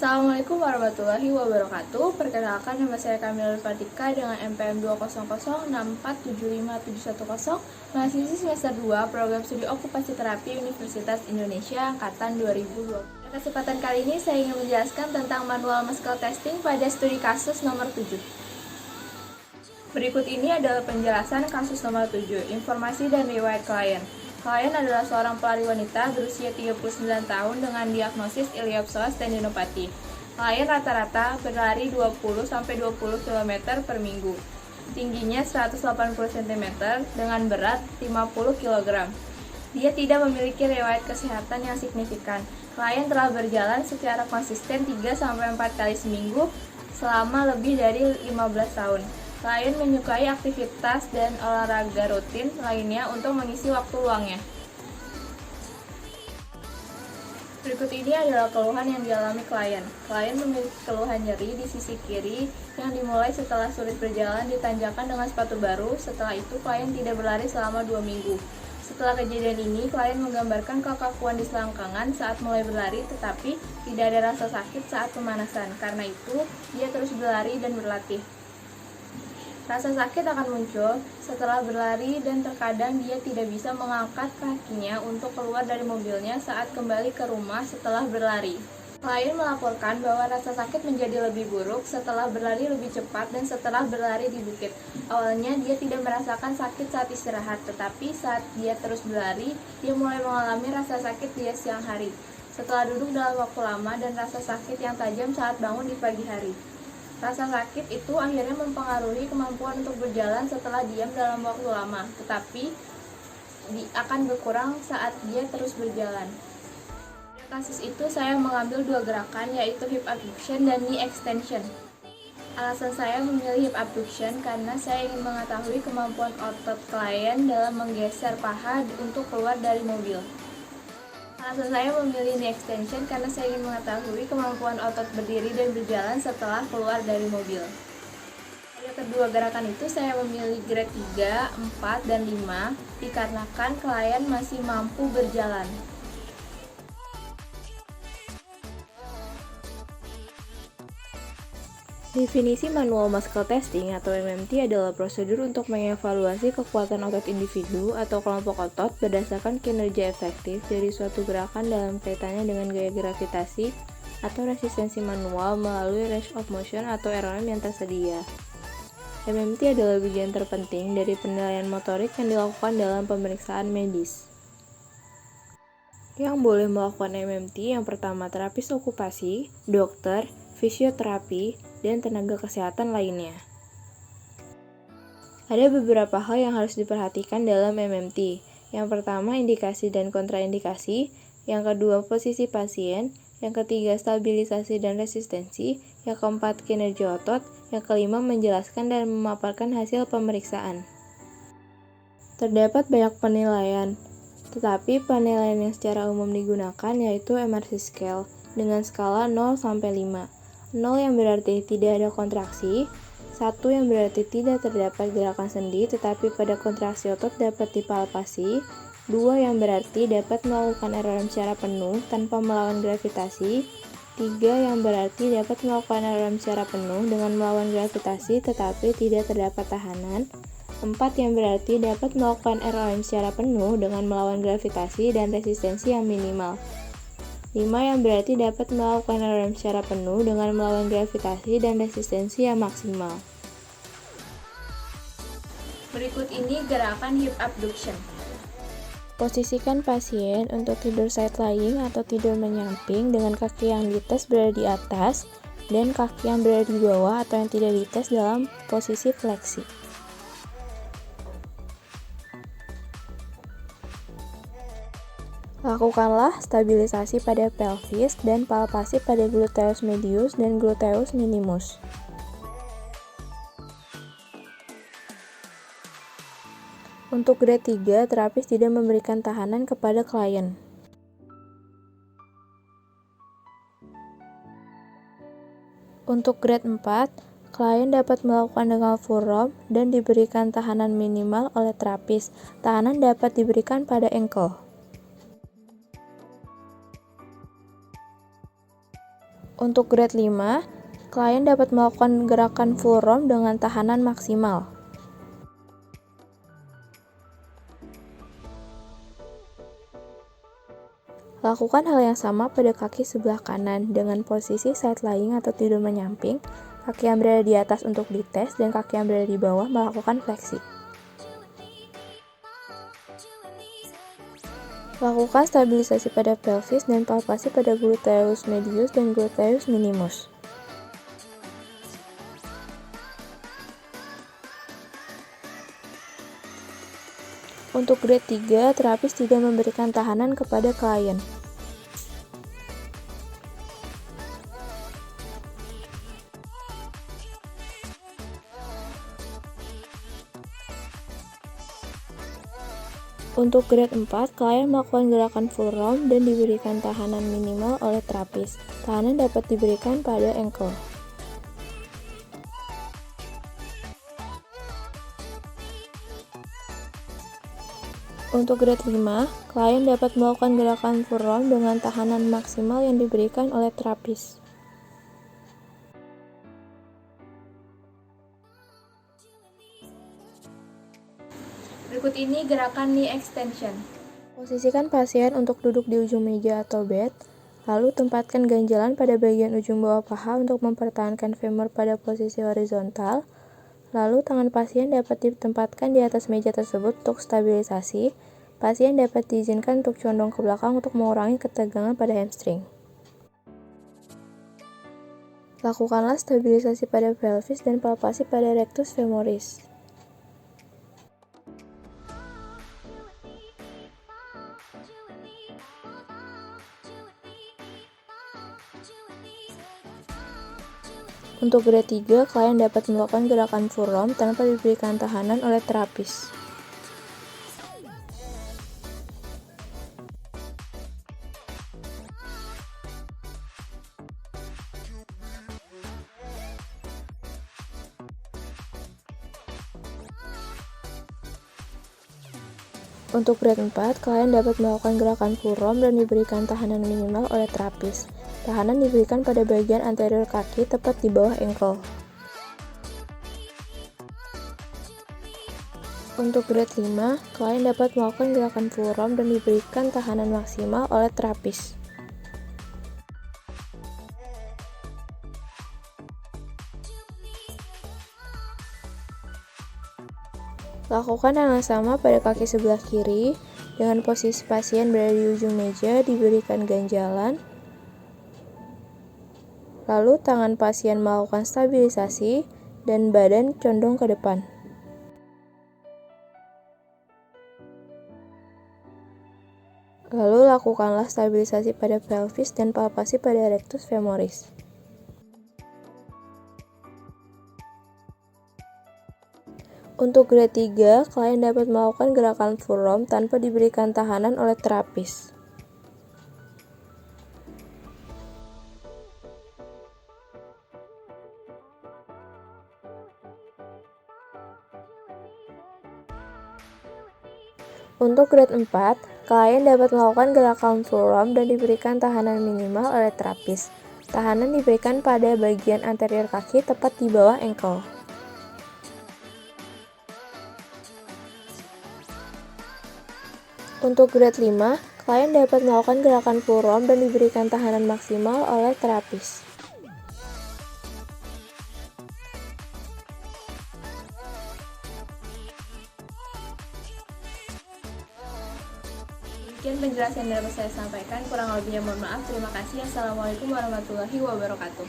Assalamualaikum warahmatullahi wabarakatuh. Perkenalkan, nama saya Kamila Fatika dengan NPM 20064757110, mahasiswi semester 2 Program Studi Okupasi Terapi Universitas Indonesia angkatan 2020. Pada kesempatan kali ini saya ingin menjelaskan tentang manual muscle testing pada studi kasus nomor 7. Berikut ini adalah penjelasan kasus nomor 7, informasi dan riwayat klien. Klien adalah seorang pelari wanita berusia 39 tahun dengan diagnosis iliopsoas tendinopati. Klien rata-rata berlari 20-20 km per minggu. Tingginya 180 cm dengan berat 50 kg. Dia tidak memiliki riwayat kesehatan yang signifikan. Klien telah berjalan secara konsisten 3-4 kali seminggu selama lebih dari 15 tahun. Klien menyukai aktivitas dan olahraga rutin lainnya untuk mengisi waktu luangnya. Berikut ini adalah keluhan yang dialami klien. Klien memiliki keluhan nyeri di sisi kiri yang dimulai setelah sulit berjalan di tanjakan dengan sepatu baru. Setelah itu, klien tidak berlari selama 2 minggu. Setelah kejadian ini, klien menggambarkan kekakuan di selangkangan saat mulai berlari, tetapi tidak ada rasa sakit saat pemanasan. Karena itu, dia terus berlari dan berlatih. Rasa sakit akan muncul setelah berlari dan terkadang dia tidak bisa mengangkat kakinya untuk keluar dari mobilnya saat kembali ke rumah setelah berlari. Klien melaporkan bahwa rasa sakit menjadi lebih buruk setelah berlari lebih cepat dan setelah berlari di bukit. Awalnya dia tidak merasakan sakit saat istirahat, tetapi saat dia terus berlari, dia mulai mengalami rasa sakit di siang hari. Setelah duduk dalam waktu lama dan rasa sakit yang tajam saat bangun di pagi hari. Rasa sakit itu akhirnya mempengaruhi kemampuan untuk berjalan setelah diam dalam waktu lama, tetapi akan berkurang saat dia terus berjalan. Pada kasus itu saya mengambil 2 gerakan, yaitu hip abduction dan knee extension. Alasan saya memilih hip abduction karena saya ingin mengetahui kemampuan otot klien dalam menggeser paha untuk keluar dari mobil. Alasan saya memilih knee extension karena saya ingin mengetahui kemampuan otot berdiri dan berjalan setelah keluar dari mobil. Pada kedua gerakan itu saya memilih grade 3, 4, dan 5 dikarenakan klien masih mampu berjalan. Definisi manual muscle testing atau MMT adalah prosedur untuk mengevaluasi kekuatan otot individu atau kelompok otot berdasarkan kinerja efektif dari suatu gerakan dalam kaitannya dengan gaya gravitasi atau resistensi manual melalui range of motion atau ROM yang tersedia. MMT adalah bagian terpenting dari penilaian motorik yang dilakukan dalam pemeriksaan medis. Yang boleh melakukan MMT yang pertama terapis okupasi, dokter, fisioterapi, dan tenaga kesehatan lainnya. Ada beberapa hal yang harus diperhatikan dalam MMT. Yang pertama, indikasi dan kontraindikasi. Yang kedua, posisi pasien. Yang ketiga, stabilisasi dan resistensi. Yang keempat, kinerja otot. Yang kelima, menjelaskan dan memaparkan hasil pemeriksaan. Terdapat banyak penilaian, tetapi penilaian yang secara umum digunakan yaitu MRC Scale dengan skala 0-5. 0 yang berarti tidak ada kontraksi, 1 yang berarti tidak terdapat gerakan sendi tetapi pada kontraksi otot dapat dipalpasi, 2 yang berarti dapat melakukan ROM secara penuh tanpa melawan gravitasi, 3 yang berarti dapat melakukan ROM secara penuh dengan melawan gravitasi tetapi tidak terdapat tahanan, 4 yang berarti dapat melakukan ROM secara penuh dengan melawan gravitasi dan resistensi yang minimal. 5 yang berarti dapat melakukan ROM secara penuh dengan melawan gravitasi dan resistensi yang maksimal. Berikut ini gerakan hip abduction. Posisikan pasien untuk tidur side lying atau tidur menyamping dengan kaki yang dites berada di atas dan kaki yang berada di bawah atau yang tidak dites dalam posisi fleksi. Lakukanlah stabilisasi pada pelvis dan palpasi pada gluteus medius dan gluteus minimus. Untuk grade 3, terapis tidak memberikan tahanan kepada klien. Untuk grade 4, klien dapat melakukan dengan full ROM dan diberikan tahanan minimal oleh terapis. Tahanan dapat diberikan pada ankle. Untuk grade 5, klien dapat melakukan gerakan full ROM dengan tahanan maksimal. Lakukan hal yang sama pada kaki sebelah kanan dengan posisi side lying atau tidur menyamping, kaki yang berada di atas untuk dites dan kaki yang berada di bawah melakukan fleksi. Lakukan stabilisasi pada pelvis dan palpasi pada gluteus medius dan gluteus minimus. Untuk grade 3, terapis tidak memberikan tahanan kepada klien. Untuk grade 4, klien melakukan gerakan full ROM dan diberikan tahanan minimal oleh terapis. Tahanan dapat diberikan pada ankle. Untuk grade 5, klien dapat melakukan gerakan full ROM dengan tahanan maksimal yang diberikan oleh terapis. Berikut ini gerakan knee extension. Posisikan pasien untuk duduk di ujung meja atau bed, lalu tempatkan ganjalan pada bagian ujung bawah paha untuk mempertahankan femur pada posisi horizontal. Lalu tangan pasien dapat ditempatkan di atas meja tersebut untuk stabilisasi. Pasien dapat diizinkan untuk condong ke belakang untuk mengurangi ketegangan pada hamstring. Lakukanlah stabilisasi pada pelvis dan palpasi pada rectus femoris. Untuk grade 3, klien dapat melakukan gerakan full ROM tanpa diberikan tahanan oleh terapis. Untuk grade 4, klien dapat melakukan gerakan full ROM dan diberikan tahanan minimal oleh terapis. Tahanan diberikan pada bagian anterior kaki tepat di bawah ankle. Untuk grade 5, klien dapat melakukan gerakan full ROM dan diberikan tahanan maksimal oleh terapis. Lakukan hal yang sama pada kaki sebelah kiri, dengan posisi pasien berada di ujung meja, diberikan ganjalan. Lalu tangan pasien melakukan stabilisasi dan badan condong ke depan. Lalu lakukanlah stabilisasi pada pelvis dan palpasi pada rectus femoris. Untuk grade 3, klien dapat melakukan gerakan full ROM tanpa diberikan tahanan oleh terapis. Untuk grade 4, klien dapat melakukan gerakan full ROM dan diberikan tahanan minimal oleh terapis. Tahanan diberikan pada bagian anterior kaki tepat di bawah ankle. Untuk grade 5, klien dapat melakukan gerakan full ROM dan diberikan tahanan maksimal oleh terapis. Demikian penjelasan yang dapat saya sampaikan, kurang lebihnya mohon maaf. Terima kasih. Assalamualaikum warahmatullahi wabarakatuh.